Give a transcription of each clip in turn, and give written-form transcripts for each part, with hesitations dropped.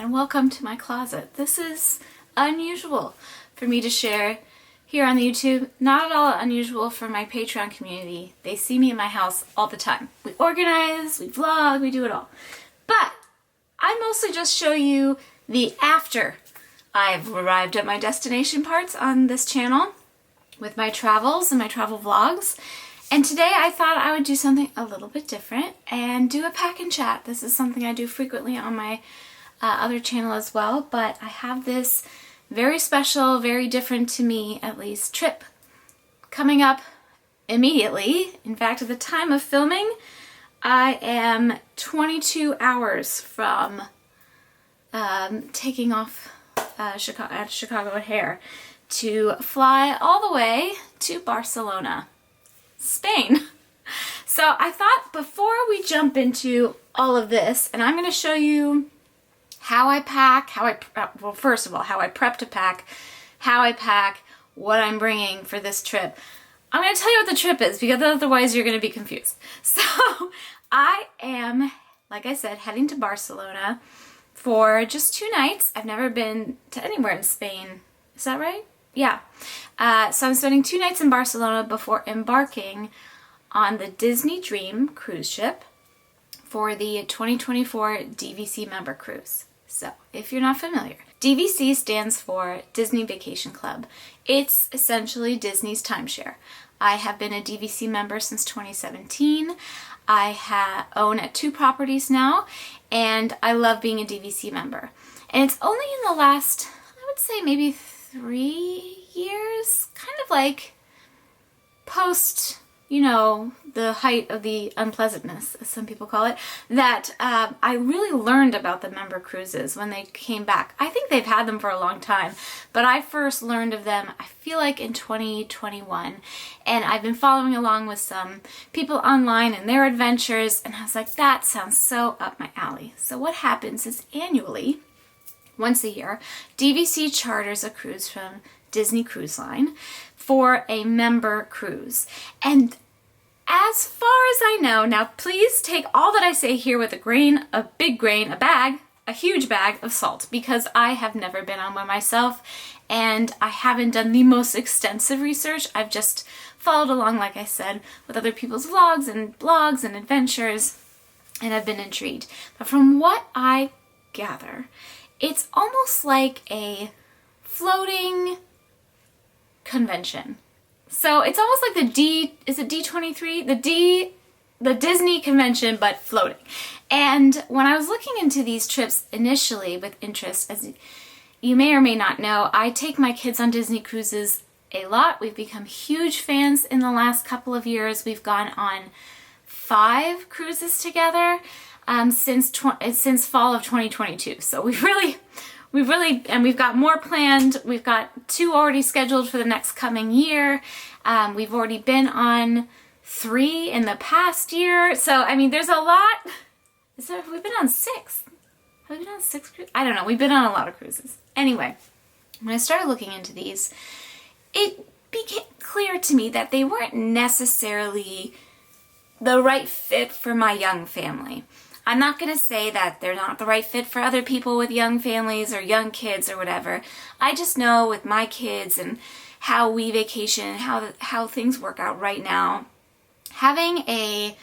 and welcome to my closet. This is unusual for me to share here on the YouTube. Not at all unusual for my Patreon community. They see me in my house all the time. We organize, we vlog, we do it all. But I mostly just show you the after I've arrived at my destination parts on this channel with my travels and my travel vlogs. And today I thought I would do something a little bit different and do a pack and chat. This is something I do frequently on my other channel as well, but I have this very special, very different to me at least, trip coming up immediately. In fact, at the time of filming, I am 22 hours from taking off at Chicago O'Hare to fly all the way to Barcelona, Spain. So I thought before we jump into all of this, and I'm going to show you how I pack, well, first of all, how I prep to pack, how I pack, what I'm bringing for this trip. I'm going to tell you what the trip is because otherwise you're going to be confused. So I am, like I said, heading to Barcelona for just 2 nights. I've never been to anywhere in Spain. Is that right? Yeah. So I'm spending 2 nights in Barcelona before embarking on the Disney Dream cruise ship for the 2024 DVC member cruise. So if you're not familiar, DVC stands for Disney Vacation Club. It's essentially Disney's timeshare. I have been a DVC member since 2017. I own 2 properties now, and I love being a DVC member. And it's only in the last, I would say maybe 3 years, kind of like post, you know, the height of the unpleasantness, as some people call it, that I really learned about the member cruises when they came back. I think they've had them for a long time, but I first learned of them, I feel like in 2021, and I've been following along with some people online and their adventures, and I was like, that sounds so up my alley. So what happens is annually, once a year, DVC charters a cruise from Disney Cruise Line for a member cruise. And as far as I know, now please take all that I say here with a big grain, a huge bag of salt, because I have never been on one myself and I haven't done the most extensive research. I've just followed along, like I said, with other people's vlogs and blogs and adventures, and I've been intrigued. But from what I gather, it's almost like a floating convention. So it's almost like is it D23? The Disney convention, but floating. And when I was looking into these trips initially with interest, as you may or may not know, I take my kids on Disney cruises a lot. We've become huge fans in the last couple of years. We've gone on 5 cruises together since fall of 2022. So we've really, and we've got more planned. We've got 2 already scheduled for the next coming year. We've already been on 3 in the past year. So, I mean, there's a lot. Have we been on 6? Have we been on 6 cruises? I don't know. We've been on a lot of cruises. Anyway, when I started looking into these, it became clear to me that they weren't necessarily the right fit for my young family. I'm not going to say that they're not the right fit for other people with young families or young kids or whatever. I just know with my kids and how we vacation and how things work out right now, having a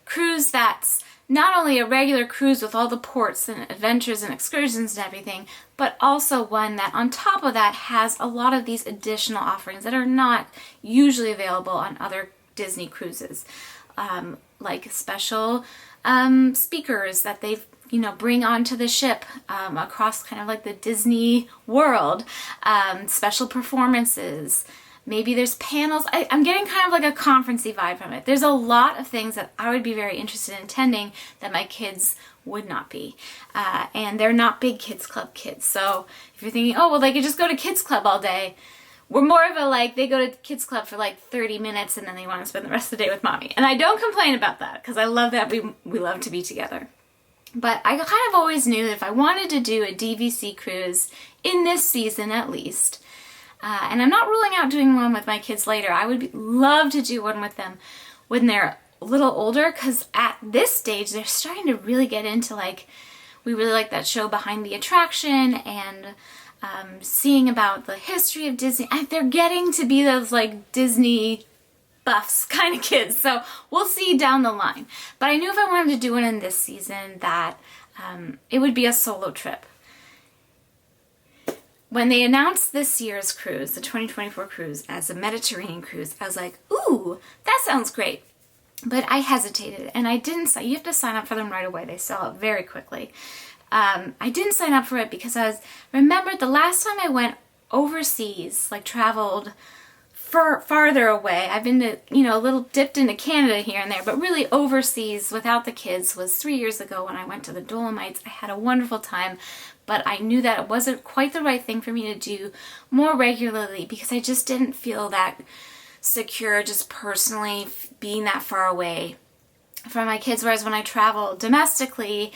cruise that's not only a regular cruise with all the ports and adventures and excursions and everything, but also one that on top of that has a lot of these additional offerings that are not usually available on other Disney cruises, like special speakers that they bring onto the ship across kind of like the Disney world, special performances. Maybe there's panels. I'm getting kind of like a conference-y vibe from it. There's a lot of things that I would be very interested in attending that my kids would not be. And they're not big kids club kids. So if you're thinking, oh, well, they could just go to kids club all day, we're more of a like, they go to kids club for like 30 minutes and then they want to spend the rest of the day with mommy. And I don't complain about that because I love that we love to be together. But I kind of always knew that if I wanted to do a DVC cruise in this season at least, and I'm not ruling out doing one with my kids later, I would love to do one with them when they're a little older, because at this stage they're starting to really get into like we really like that show Behind the Attraction, and seeing about the history of Disney. They're getting to be those like Disney buffs kind of kids, so we'll see down the line. But I knew if I wanted to do one in this season that it would be a solo trip. When they announced this year's cruise, the 2024 cruise, as a Mediterranean cruise, I was like, ooh, that sounds great. But I hesitated, and I didn't say, you have to sign up for them right away. They sell out very quickly. I didn't sign up for it because remembered the last time I went overseas, like traveled farther away. I've been to, a little dipped into Canada here and there, but really overseas without the kids was 3 years ago when I went to the Dolomites. I had a wonderful time, but I knew that it wasn't quite the right thing for me to do more regularly because I just didn't feel that secure just personally being that far away from my kids. Whereas when I travel domestically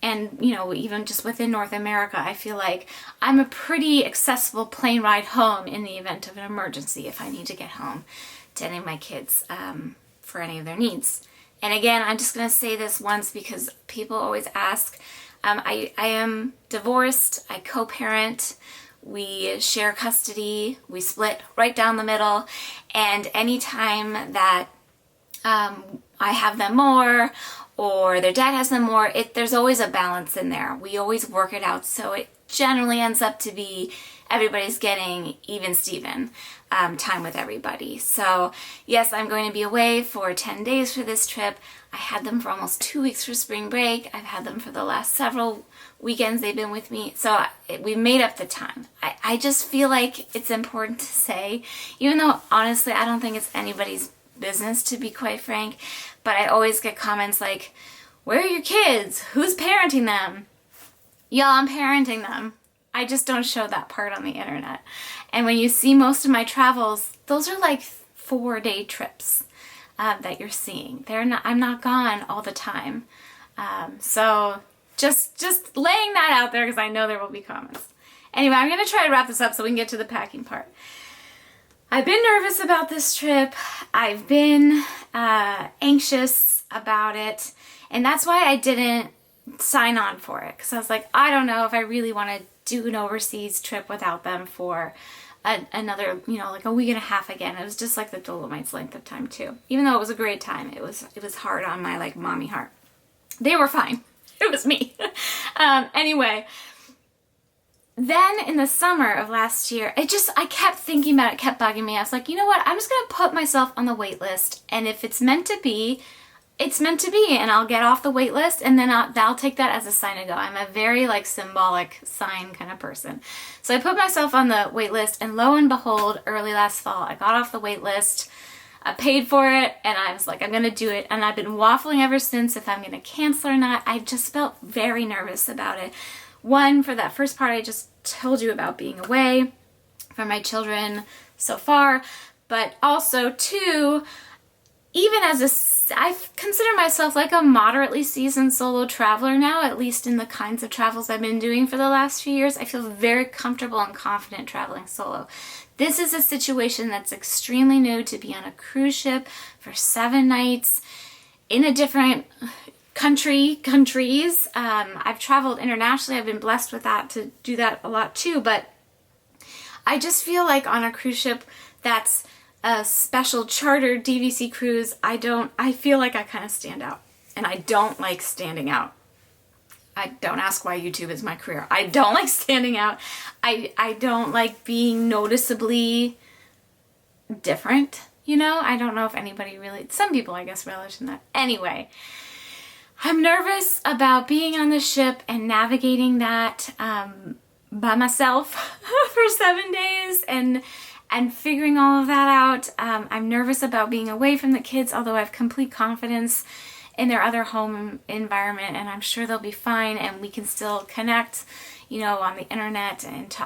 and, even just within North America, I feel like I'm a pretty accessible plane ride home in the event of an emergency if I need to get home to any of my kids for any of their needs. And again, I'm just going to say this once because people always ask. I am divorced, I co-parent, we share custody, we split right down the middle, and anytime that I have them more or their dad has them more, there's always a balance in there. We always work it out, so it generally ends up to be everybody's getting even Steven time with everybody. So yes, I'm going to be away for 10 days for this trip. I had them for almost 2 weeks for spring break. I've had them for the last several weekends they've been with me. So we made up the time. I just feel like it's important to say, even though honestly I don't think it's anybody's business, to be quite frank, but I always get comments like, where are your kids? Who's parenting them? Y'all, I'm parenting them. I just don't show that part on the internet. And when you see most of my travels, those are like 4-day trips that you're seeing. I'm not gone all the time. So just laying that out there because I know there will be comments. Anyway, I'm going to try to wrap this up so we can get to the packing part. I've been nervous about this trip. I've been anxious about it. And that's why I didn't sign on for it. Because I was like, I don't know if I really want to do an overseas trip without them for another, like a week and a half again. It was just like the Dolomites length of time too. Even though it was a great time, it was hard on my like mommy heart. They were fine. It was me. Anyway, then in the summer of last year, I kept thinking about it, kept bugging me. I was like, you know what? I'm just going to put myself on the wait list. And if it's meant to be, it's meant to be, and I'll get off the wait list, and then I'll take that as a sign to go. I'm a very like symbolic sign kind of person. So I put myself on the wait list, and lo and behold, early last fall, I got off the wait list. I paid for it, and I was like, I'm gonna do it. And I've been waffling ever since if I'm gonna cancel or not. I just felt very nervous about it. One, for that first part I just told you about being away from my children so far, but also two, even I consider myself like a moderately seasoned solo traveler now, at least in the kinds of travels I've been doing for the last few years. I feel very comfortable and confident traveling solo. This is a situation that's extremely new, to be on a cruise ship for 7 nights in a different countries. I've traveled internationally. I've been blessed with that, to do that a lot too, but I just feel like on a cruise ship that's a special chartered DVC cruise, I feel like I kind of stand out, and I don't like standing out. I don't ask why YouTube is my career. I don't like standing out. I don't like being noticeably different, I don't know if anybody really, some people I guess relish in that. Anyway, I'm nervous about being on the ship and navigating that by myself for 7 days and figuring all of that out. I'm nervous about being away from the kids, although I have complete confidence in their other home environment, and I'm sure they'll be fine, and we can still connect, on the internet, and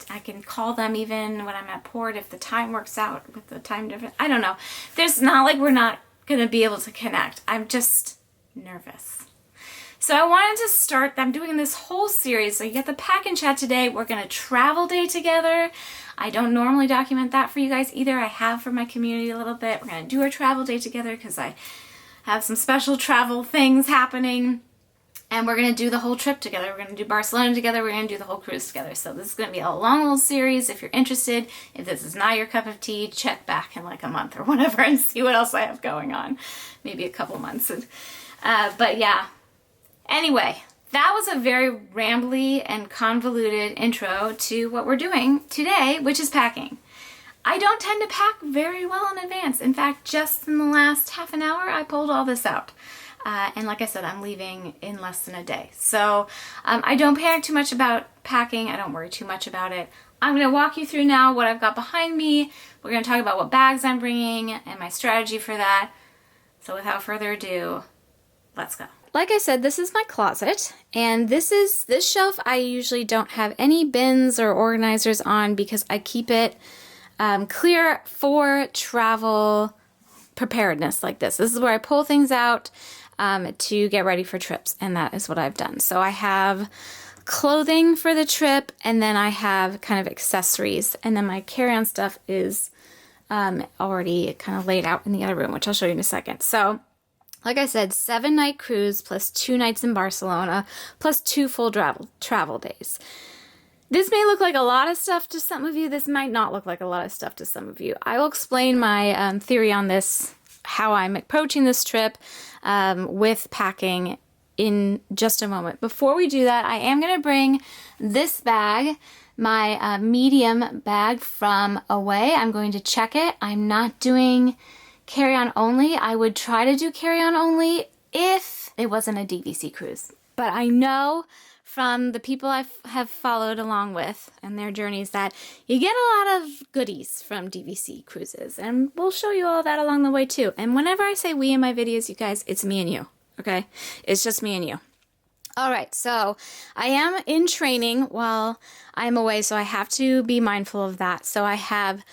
I can call them even when I'm at port if the time works out with the time difference. I don't know. There's not like we're not going to be able to connect. I'm just nervous. So I wanted to start, I'm doing this whole series. So you get the pack and chat today. We're going to travel day together. I don't normally document that for you guys either. I have for my community a little bit. We're going to do our travel day together because I have some special travel things happening. And we're going to do the whole trip together. We're going to do Barcelona together. We're going to do the whole cruise together. So this is going to be a long little series. If you're interested, if this is not your cup of tea, check back in like a month or whatever and see what else I have going on. Maybe a couple months. But yeah. Anyway, that was a very rambly and convoluted intro to what we're doing today, which is packing. I don't tend to pack very well in advance. In fact, just in the last half an hour, I pulled all this out. And like I said, I'm leaving in less than a day. So I don't panic too much about packing. I don't worry too much about it. I'm going to walk you through now what I've got behind me. We're going to talk about what bags I'm bringing and my strategy for that. So without further ado, let's go. Like I said, this is my closet, and this shelf I usually don't have any bins or organizers on because I keep it clear for travel preparedness like this. This is where I pull things out to get ready for trips, and that is what I've done. So I have clothing for the trip, and then I have kind of accessories, and then my carry-on stuff is already kind of laid out in the other room, which I'll show you in a second. So like I said, 7-night cruise plus 2 nights in Barcelona plus 2 full travel days. This may look like a lot of stuff to some of you. This might not look like a lot of stuff to some of you. I will explain my theory on this, how I'm approaching this trip with packing in just a moment. Before we do that, I am going to bring this bag, my medium bag from Away. I'm going to check it. I'm not doing carry-on only. I would try to do carry-on only if it wasn't a DVC cruise. But I know from the people I have followed along with and their journeys that you get a lot of goodies from DVC cruises. And we'll show you all that along the way too. And whenever I say we in my videos, you guys, it's me and you, okay? It's just me and you. All right, so I am in training while I'm away, so I have to be mindful of that. So I have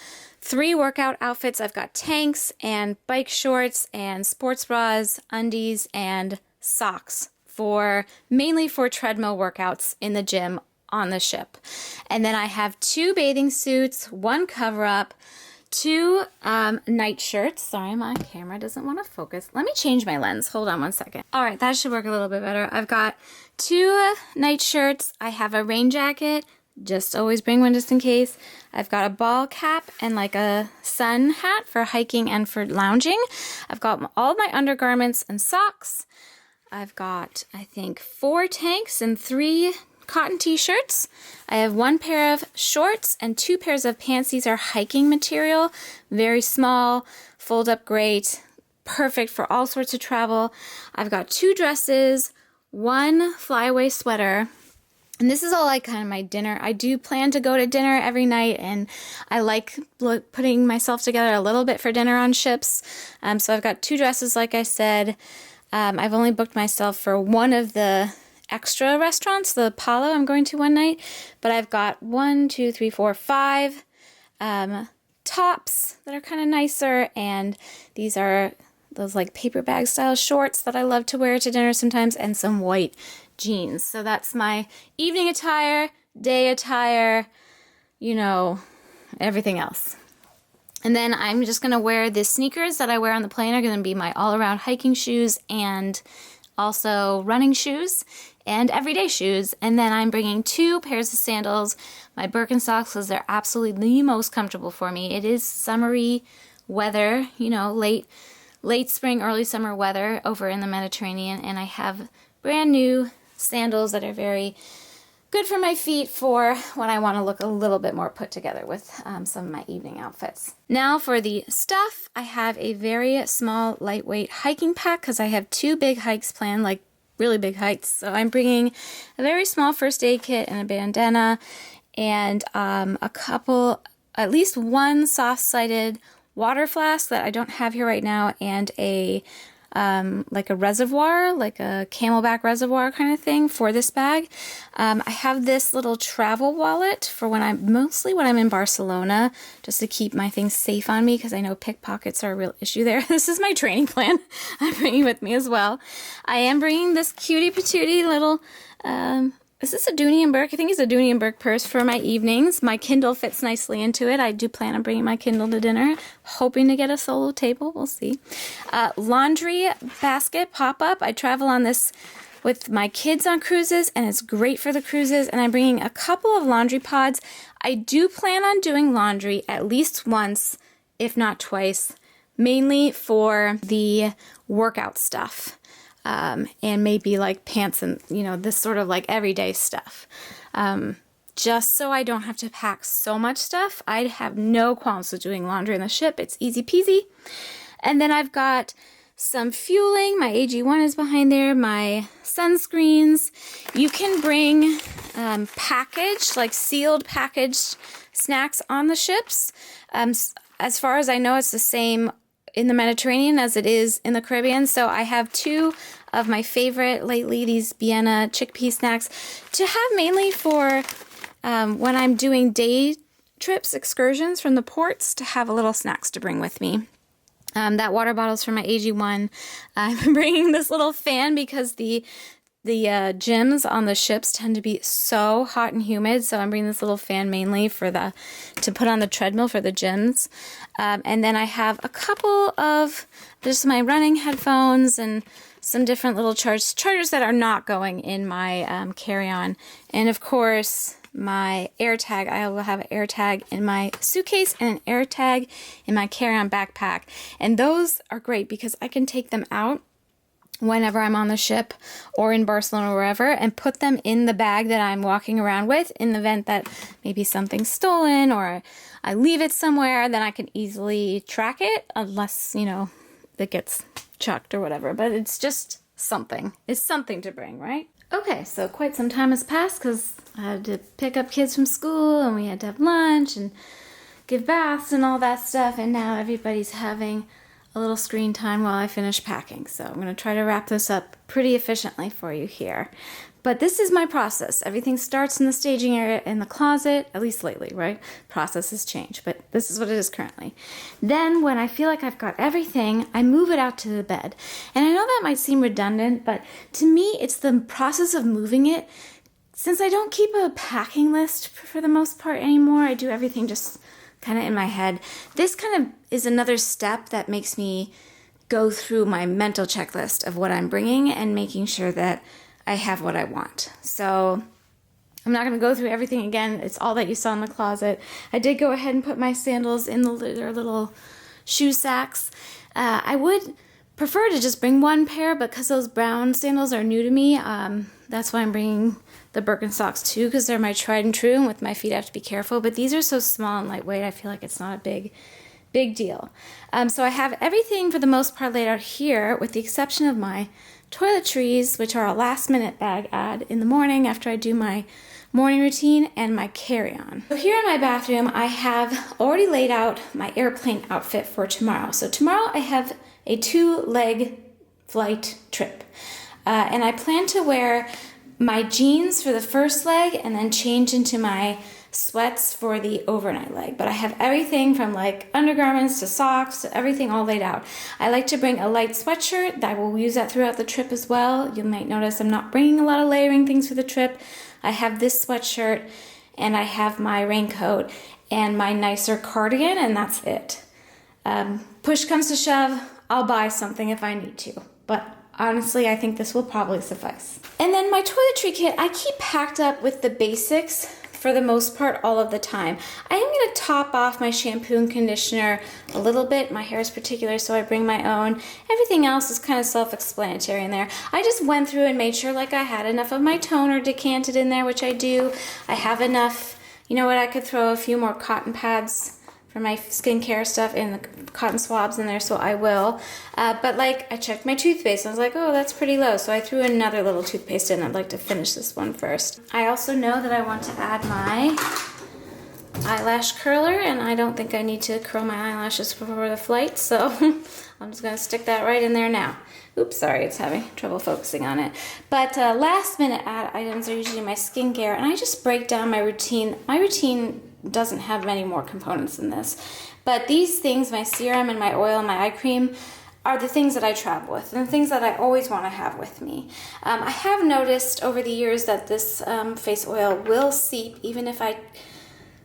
3 workout outfits. I've got tanks and bike shorts and sports bras, undies, and socks mainly for treadmill workouts in the gym on the ship. And then I have 2 bathing suits, 1 cover-up, 2 night shirts. Sorry, my camera doesn't want to focus. Let me change my lens. Hold on one second. All right, that should work a little bit better. I've got 2 night shirts. I have a rain jacket. Just always bring one just in case. I've got a ball cap and like a sun hat for hiking and for lounging. I've got all my undergarments and socks. I've got, I think, 4 tanks and 3 cotton t-shirts. I have 1 pair of shorts and 2 pairs of pants. These are hiking material, very small, fold up great, perfect for all sorts of travel. I've got 2 dresses, 1 flyaway sweater. And this is all like kind of my dinner. I do plan to go to dinner every night, and I like putting myself together a little bit for dinner on ships. So I've got 2 dresses, like I said. I've only booked myself for one of the extra restaurants, the Apollo I'm going to one night. But I've got 1, 2, 3, 4, 5 tops that are kind of nicer. And these are those like paper bag style shorts that I love to wear to dinner sometimes, and some white jeans. So that's my evening attire, day attire, you know, everything else. And then I'm just going to wear the sneakers that I wear on the plane are going to be my all-around hiking shoes and also running shoes and everyday shoes. And then I'm bringing 2 pairs of sandals, my Birkenstocks, because they're absolutely the most comfortable for me. It is summery weather, you know, late spring, early summer weather over in the Mediterranean. And I have brand new sandals that are very good for my feet for when I want to look a little bit more put together with some of my evening outfits. Now for the stuff, I have a very small, lightweight hiking pack because I have 2 big hikes planned, like really big hikes. So I'm bringing a very small first aid kit and a bandana and a couple, at least 1 soft-sided water flask that I don't have here right now, and a like a reservoir, like a camelback reservoir kind of thing for this bag. I have this little travel wallet for mostly when I'm in Barcelona, just to keep my things safe on me because I know pickpockets are a real issue there. This is my training plan I'm bringing with me as well. I am bringing this cutie patootie little Is this a Dooney and Burke? I think it's a Dooney and Burke purse for my evenings. My Kindle fits nicely into it. I do plan on bringing my Kindle to dinner, hoping to get a solo table. We'll see. Laundry basket pop-up. I travel on this with my kids on cruises, and it's great for the cruises, and I'm bringing a couple of laundry pods. I do plan on doing laundry at least once, if not twice, mainly for the workout stuff. And maybe like pants and, you know, this sort of like everyday stuff. Just so I don't have to pack so much stuff. I have no qualms with doing laundry on the ship. It's easy peasy. And then I've got some fueling. My AG1 is behind there. My sunscreens. You can bring packaged, like sealed packaged snacks on the ships. As far as I know, it's the same in the Mediterranean as it is in the Caribbean. So I have two of my favorite lately, these Vienna chickpea snacks, to have mainly for when I'm doing day trips, excursions from the ports, to have a little snacks to bring with me. That water bottle's for my AG1. I'm bringing this little fan because the gyms on the ships tend to be so hot and humid, so I'm bringing this little fan mainly to put on the treadmill for the gyms. And then I have a couple of just my running headphones and some different little chargers that are not going in my carry-on. And of course, my AirTag. I will have an AirTag in my suitcase and an AirTag in my carry-on backpack. And those are great because I can take them out whenever I'm on the ship or in Barcelona or wherever, and put them in the bag that I'm walking around with in the event that maybe something's stolen or I leave it somewhere. Then I can easily track it, unless, you know, it gets chucked or whatever. But it's just something. It's something to bring, right? Okay, so quite some time has passed because I had to pick up kids from school and we had to have lunch and give baths and all that stuff, and now everybody's having a little screen time while I finish packing. So I'm going to try to wrap this up pretty efficiently for you here. But this is my process. Everything starts in the staging area in the closet, at least lately, right? Processes change, but this is what it is currently. Then when I feel like I've got everything, I move it out to the bed. And I know that might seem redundant, but to me, it's the process of moving it. Since I don't keep a packing list for the most part anymore, I do everything just kind of in my head. This kind of is another step that makes me go through my mental checklist of what I'm bringing and making sure that I have what I want. So I'm not going to go through everything again. It's all that you saw in the closet. I did go ahead and put my sandals in their little shoe sacks. I would prefer to just bring one pair, but because those brown sandals are new to me, that's why I'm bringing the Birkenstocks too, because they're my tried and true, and with my feet I have to be careful. But these are so small and lightweight, I feel like it's not a big deal. So I have everything for the most part laid out here, with the exception of my Toiletries, which are a last-minute bag add in the morning after I do my morning routine, and my carry-on. So here in my bathroom, I have already laid out my airplane outfit for tomorrow. So tomorrow I have a 2-leg flight trip, and I plan to wear my jeans for the first leg and then change into my sweats for the overnight leg. But I have everything from like undergarments to socks to everything all laid out. I like to bring a light sweatshirt. I will use that throughout the trip as well. You might notice I'm not bringing a lot of layering things for the trip. I have this sweatshirt and I have my raincoat and my nicer cardigan, and that's it. Push comes to shove, I'll buy something if I need to, but honestly, I think this will probably suffice. And then my toiletry kit, I keep packed up with the basics for the most part all of the time. I am going to top off my shampoo and conditioner a little bit. My hair is particular, so I bring my own. Everything else is kind of self-explanatory in there. I just went through and made sure like I had enough of my toner decanted in there, which I do. I have enough, you know what, I could throw a few more cotton pads for my skincare stuff and the cotton swabs in there, so I will. But like, I checked my toothpaste and I was like, oh, that's pretty low. So I threw another little toothpaste in. I'd like to finish this one first. I also know that I want to add my eyelash curler, and I don't think I need to curl my eyelashes before the flight, so I'm just gonna stick that right in there now. Oops, sorry, it's having trouble focusing on it. But last minute add items are usually my skincare, and I just break down my routine. My routine doesn't have many more components than this, but these things, my serum and my oil and my eye cream, are the things that I travel with and the things that I always want to have with me. I have noticed over the years that this face oil will seep even if I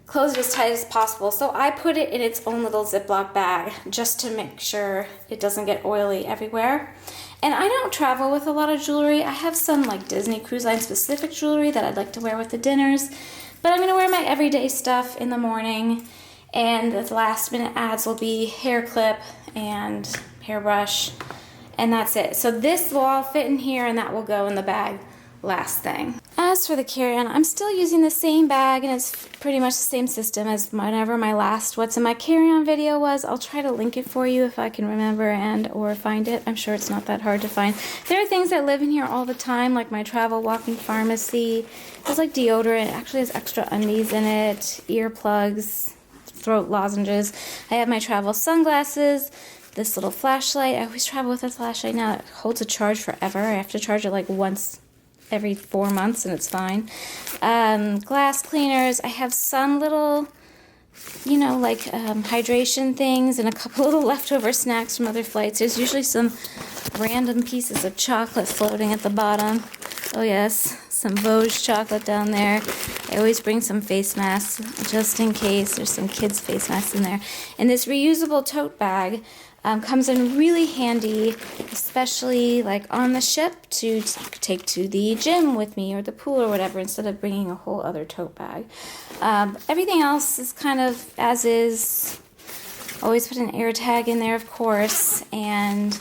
close it as tight as possible. So I put it in its own little Ziploc bag just to make sure it doesn't get oily everywhere. And I don't travel with a lot of jewelry. I have some like Disney Cruise Line specific jewelry that I'd like to wear with the dinners. But I'm going to wear my everyday stuff in the morning. And the last minute adds will be hair clip and hairbrush. And that's it. So this will all fit in here and that will go in the bag last thing. As for the carry-on, I'm still using the same bag and it's pretty much the same system as whenever my last What's in My Carry-On video was. I'll try to link it for you if I can remember and or find it. I'm sure it's not that hard to find. There are things that live in here all the time, like my travel walking pharmacy. There's like deodorant. It actually has extra undies in it, earplugs, throat lozenges. I have my travel sunglasses, this little flashlight. I always travel with a flashlight now. It holds a charge forever. I have to charge it like once every 4 months and it's fine. Glass cleaners. I have some little, you know, like hydration things and a couple little leftover snacks from other flights. There's usually some random pieces of chocolate floating at the bottom. Oh yes, some Vosges chocolate down there. I always bring some face masks just in case. There's some kids' face masks in there. And this reusable tote bag comes in really handy, especially like on the ship to take to the gym with me or the pool or whatever instead of bringing a whole other tote bag. Everything else is kind of as is. Always put an air tag in there, of course, and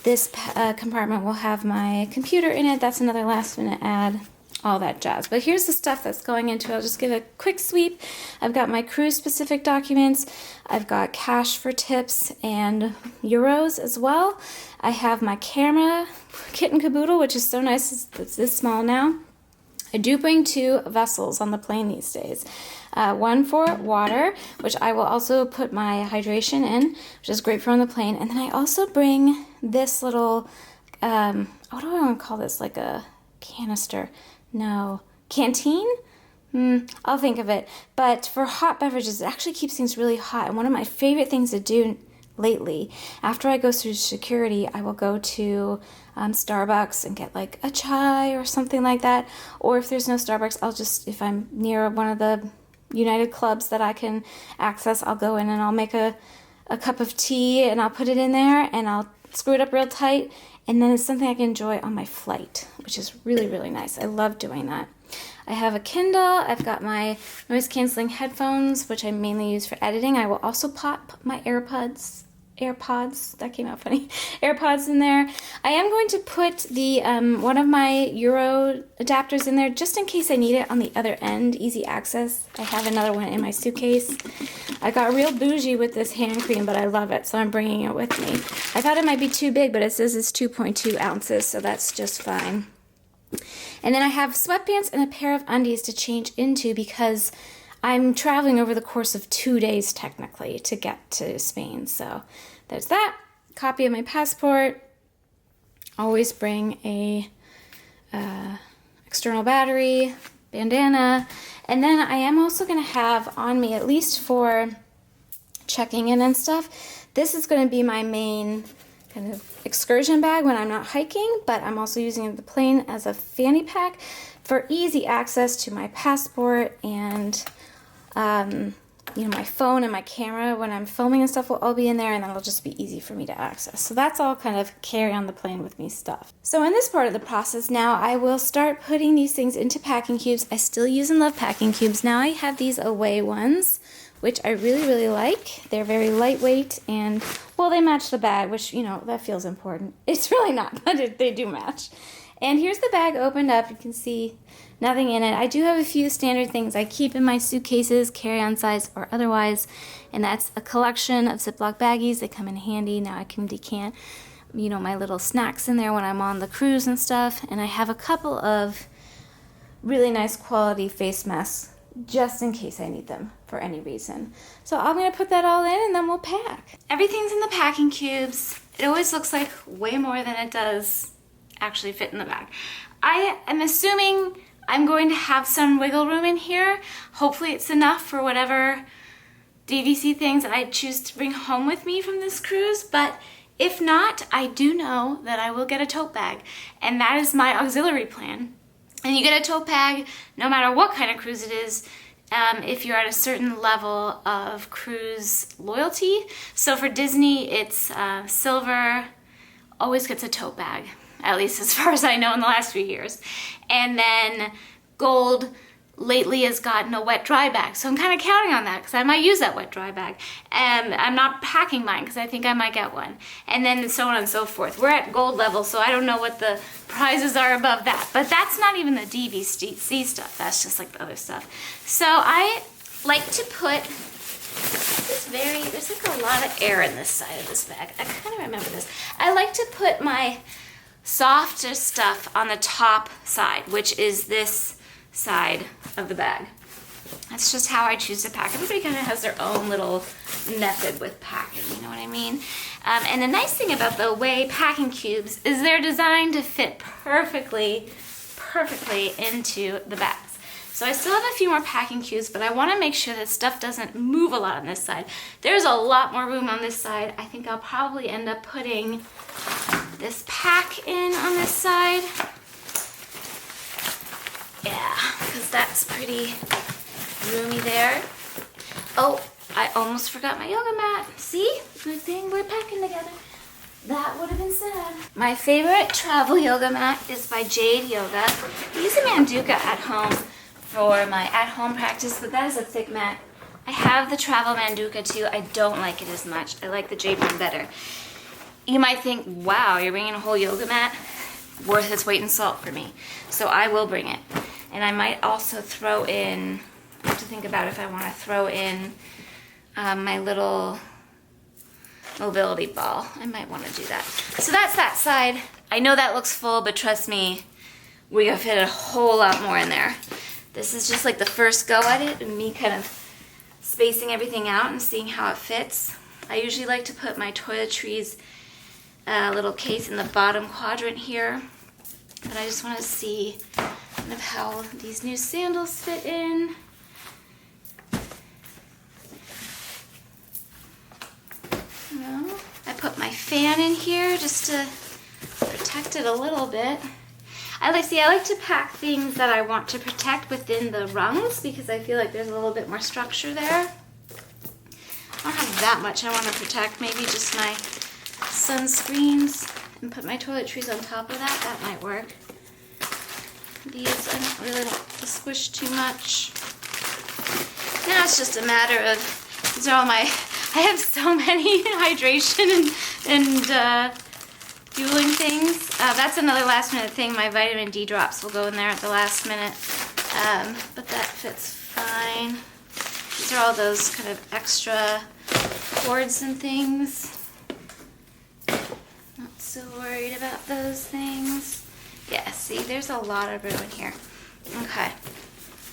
this compartment will have my computer in it. That's another last minute add. All that jazz. But here's the stuff that's going into it. I'll just give a quick sweep. I've got my cruise specific documents. I've got cash for tips and euros as well. I have my camera, kit and caboodle, which is so nice. It's this small now. I do bring 2 vessels on the plane these days. One for water, which I will also put my hydration in, which is great for on the plane. And then I also bring this little, what do I want to call this? Like a canister. No. Canteen? I'll think of it. But for hot beverages, it actually keeps things really hot. And one of my favorite things to do lately, after I go through security, I will go to Starbucks and get like a chai or something like that. Or if there's no Starbucks, I'll just, if I'm near one of the United clubs that I can access, I'll go in and I'll make a cup of tea and I'll put it in there and I'll screw it up real tight. And then it's something I can enjoy on my flight, which is really, really nice. I love doing that. I have a Kindle. I've got my noise-canceling headphones, which I mainly use for editing. I will also pop my AirPods, that came out funny, AirPods in there. I am going to put the one of my Euro adapters in there just in case I need it on the other end, easy access. I have another one in my suitcase. I got real bougie with this hand cream, but I love it, so I'm bringing it with me. I thought it might be too big, but it says it's 2.2 ounces, so that's just fine. And then I have sweatpants and a pair of undies to change into because I'm traveling over the course of 2 days, technically, to get to Spain. So there's that. Copy of my passport. Always bring a external battery, bandana. And then I am also going to have on me, at least for checking in and stuff, this is going to be my main kind of excursion bag when I'm not hiking, but I'm also using the plane as a fanny pack for easy access to my passport and you know, my phone and my camera when I'm filming and stuff will all be in there, and that'll just be easy for me to access. So that's all kind of carry on the plane with me stuff. So in this part of the process now, I will start putting these things into packing cubes. I still use and love packing cubes. Now I have these away ones, which I really, really like. They're very lightweight and, well, they match the bag, which, you know, that feels important. It's really not, but they do match. And here's the bag opened up. You can see nothing in it. I do have a few standard things I keep in my suitcases, carry-on size or otherwise, and that's a collection of Ziploc baggies. They come in handy. Now I can decant, you know, my little snacks in there when I'm on the cruise and stuff. And I have a couple of really nice quality face masks just in case I need them for any reason. So I'm going to put that all in and then we'll pack. Everything's in the packing cubes. It always looks like way more than it does actually fit in the bag. I am assuming I'm going to have some wiggle room in here. Hopefully it's enough for whatever DVC things I choose to bring home with me from this cruise, but If not, I do know that I will get a tote bag, and that is my auxiliary plan. And you get a tote bag no matter what kind of cruise it is, if you're at a certain level of cruise loyalty. So for Disney, it's silver, always gets a tote bag, at least as far as I know in the last few years. And then gold lately has gotten a wet dry bag. So I'm kind of counting on that because I might use that wet dry bag. And I'm not packing mine because I think I might get one. And then so on and so forth. We're at gold level, so I don't know what the prizes are above that. But that's not even the DVC stuff. That's just like the other stuff. So I like to put there's like a lot of air in this side of this bag. I kind of remember this. I like to put my softer stuff on the top side, which is this side of the bag. That's just how I choose to pack. Everybody kind of has their own little method with packing, you know what I mean? And the nice thing about the Away packing cubes is they're designed to fit perfectly into the bags. So I still have a few more packing cubes, but I want to make sure that stuff doesn't move a lot on this side. There's a lot more room on this side. I think I'll probably end up putting this pack in on this side. Yeah, because that's pretty roomy there. Oh, I almost forgot my yoga mat. See? Good thing we're packing together. That would have been sad. My favorite travel yoga mat is by Jade Yoga. I use a Manduka at home for my at-home practice, but that is a thick mat. I have the travel Manduka too. I don't like it as much. I like the Jade one better. You might think, wow, you're bringing a whole yoga mat? Worth its weight in salt for me. So I will bring it. And I might also throw in, I have to think about if I want to throw in my little mobility ball. I might want to do that. So that's that side. I know that looks full, but trust me, we gotta fit a whole lot more in there. This is just like the first go at it and me kind of spacing everything out and seeing how it fits. I usually like to put my Toiletries little case in the bottom quadrant here, but I just want to see kind of how these new sandals fit in. I put my fan in here just to protect it a little bit. I like to pack things that I want to protect within the rungs because I feel like there's a little bit more structure there. I don't have that much I want to protect, maybe just my sunscreens, and put my toiletries on top of that. That might work. These I don't really like to squish too much. Now it's just a matter of, these are all my, I have so many hydration and fueling things. That's another last minute thing. My vitamin D drops will go in there at the last minute, but that fits fine. These are all those kind of extra cords and things. Not so worried about those things. Yeah, see, there's a lot of room in here. Okay,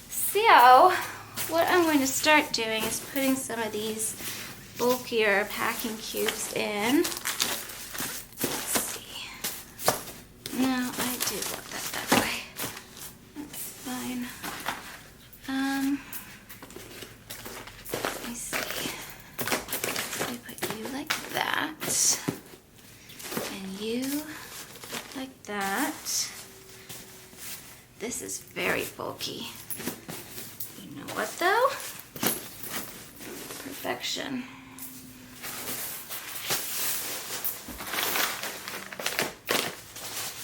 so what I'm going to start doing is putting some of these bulkier packing cubes in. Let's see. No, I do want that way. That's fine. Let me see. Let me put you like that. And you like that. This is very bulky. You know what though? Perfection.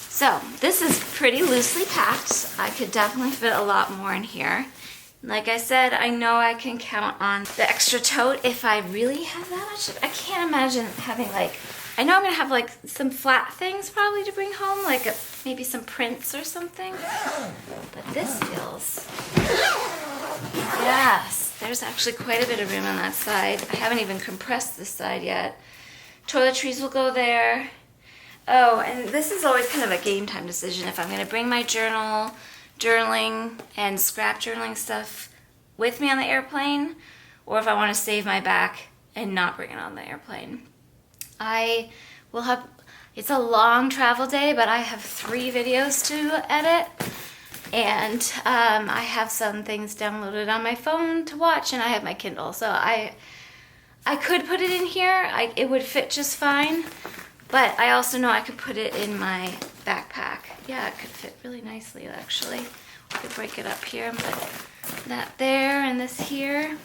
So this is pretty loosely packed. I could definitely fit a lot more in here. Like I said, I know I can count on the extra tote if I really have that much. I can't imagine having like, I know I'm gonna have like some flat things probably to bring home, like maybe some prints or something. But this feels, yes, there's actually quite a bit of room on that side. I haven't even compressed this side yet. Toiletries will go there. Oh, and this is always kind of a game time decision if I'm gonna bring my journaling and scrap journaling stuff with me on the airplane, or if I want to save my back and not bring it on the airplane. I will have, it's a long travel day, but I have 3 videos to edit, and I have some things downloaded on my phone to watch, and I have my Kindle, so I could put it in here. It would fit just fine, But I also know I could put it in my backpack. Yeah, it could fit really nicely, actually. I could break it up here and put that there and this here.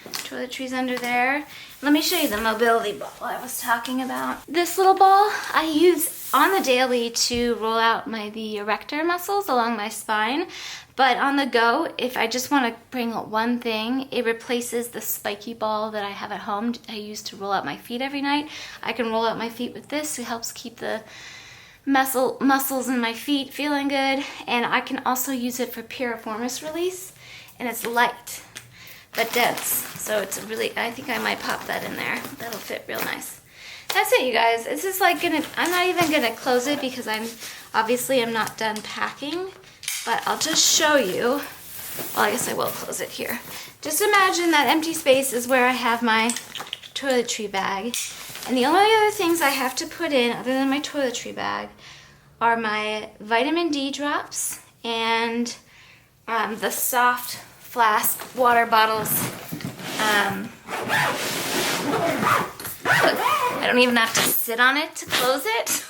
Toiletries under there. Let me show you the mobility ball I was talking about. This little ball I use on the daily to roll out the erector muscles along my spine. But on the go, if I just want to bring one thing, it replaces the spiky ball that I have at home I use to roll out my feet every night. I can roll out my feet with this. It helps keep the muscles in my feet feeling good. And I can also use it for piriformis release. And it's light, but dense. So it's really, I think I might pop that in there. That'll fit real nice. That's it, you guys. This is like I'm not even gonna close it because I'm not done packing. But I'll just show you, well, I guess I will close it here. Just imagine that empty space is where I have my toiletry bag. And the only other things I have to put in, other than my toiletry bag, are my vitamin D drops and the soft flask water bottles. I don't even have to sit on it to close it.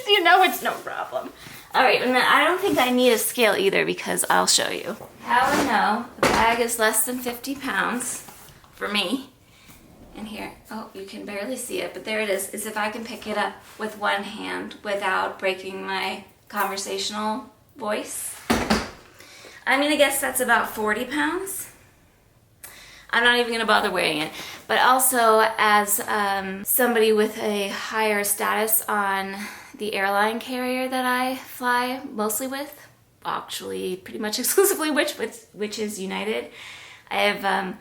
You know it's no problem. All right, and then I don't think I need a scale either because I'll show you. How I know the bag is less than 50 pounds for me. And here, oh, you can barely see it, but there it is if I can pick it up with one hand without breaking my conversational voice. I'm gonna guess that's about 40 pounds. I'm not even gonna bother weighing it. But also, as somebody with a higher status on the airline carrier that I fly mostly with, actually pretty much exclusively which is United. I have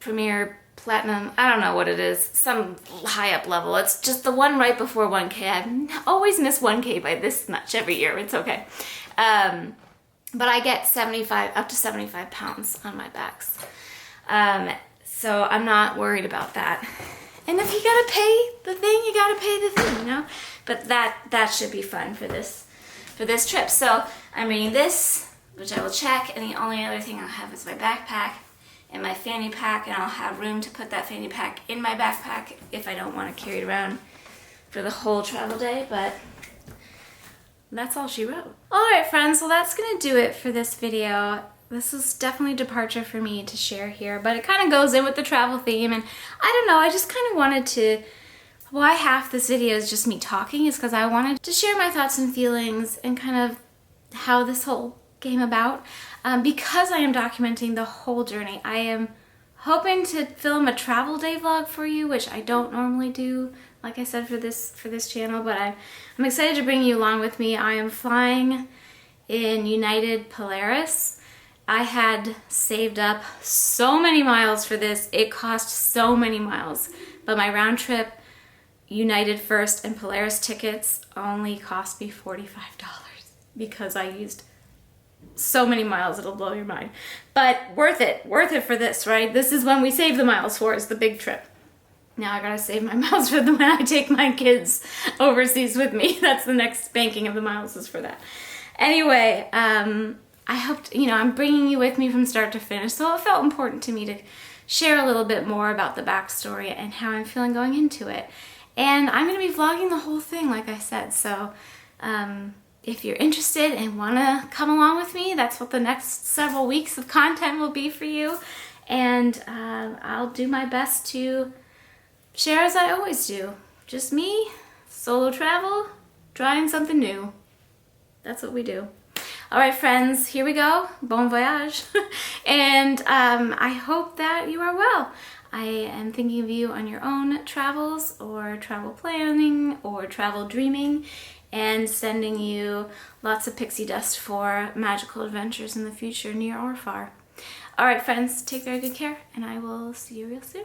Premier Platinum, I don't know what it is, some high up level. It's just the one right before 1K. I always miss 1K by this much every year. It's okay. But I get up to 75 pounds on my backs. So I'm not worried about that. And if you gotta pay the thing, you gotta pay the thing, you know? But that should be fun for this trip. So I'm bringing this, which I will check, and the only other thing I'll have is my backpack and my fanny pack, and I'll have room to put that fanny pack in my backpack if I don't want to carry it around for the whole travel day, but that's all she wrote. All right, friends, well, that's gonna do it for this video. This is definitely a departure for me to share here, but it kind of goes in with the travel theme, and I don't know, I just kind of wanted to, why half this video is just me talking is because I wanted to share my thoughts and feelings and kind of how this whole came about. Because I am documenting the whole journey, I am hoping to film a travel day vlog for you, which I don't normally do, like I said, for this channel, but I'm excited to bring you along with me. I am flying in United Polaris. I had saved up so many miles for this. It cost so many miles, but my round trip United First and Polaris tickets only cost me $45 because I used so many miles, it'll blow your mind. But worth it for this, right? This is when we save the miles for, is the big trip. Now I gotta save my miles for when I take my kids overseas with me. That's the next banking of the miles is for that. Anyway, I hoped, I'm bringing you with me from start to finish, so it felt important to me to share a little bit more about the backstory and how I'm feeling going into it. And I'm going to be vlogging the whole thing, like I said, so if you're interested and want to come along with me, that's what the next several weeks of content will be for you. And I'll do my best to share as I always do. Just me, solo travel, trying something new. That's what we do. All right, friends, here we go. Bon voyage. And I hope that you are well. I am thinking of you on your own travels or travel planning or travel dreaming, and sending you lots of pixie dust for magical adventures in the future, near or far. All right, friends, take very good care, and I will see you real soon.